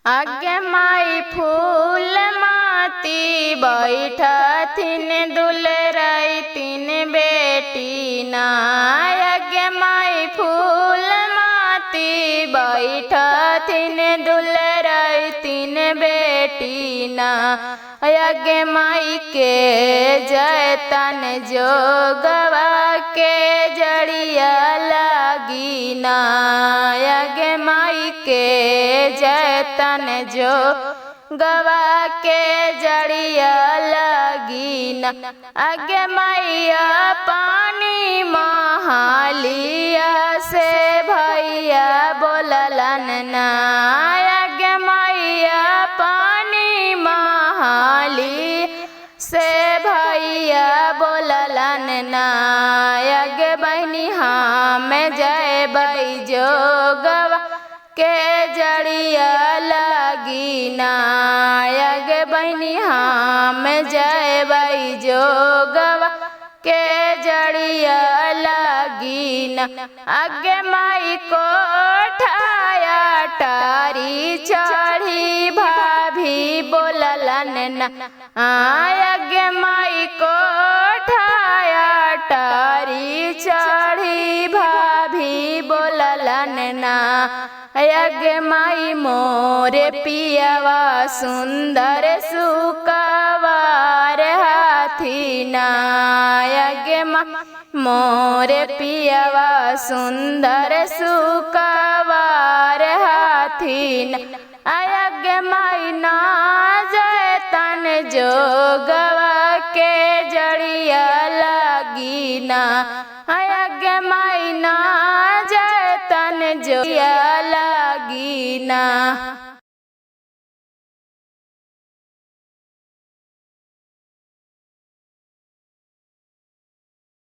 आगे माई फूल माती बैठथिन दुलराई तीन बेटी ना। आगे माई फूल माती बैठथिन दुलराई तीन बेटी ना। आगे माई के जैतन जोगवा के जड़िया लागी ना। आगे माई के जैतन जो गवा के जड़िया लगी न। आगे मैया पानी महालिया से भैया बोललन ना। आगे मैया पानी महाली से भैया बोललन ना। आगे बहनी हम जय बई जो गवा के जड़िया लगी ना। आगे बहनी हम जय बई जो गवा के जड़िया लगी ना। आगे माई को ठाया टारी चढ़ी भाभी बोललन ना। आगे माई को ठाया टारी चढ़ी भाभी बोललन ना। आगे माई मोरे पियावा सुंदर सुकवार हाथी ना। आगे मोरे पियावा सुंदर सुकवार हाथी ना। आगे माई ना जैतन जोगवा के जड़िया लगी ना। आगे माई ना जैतन जोगिया लगी ना।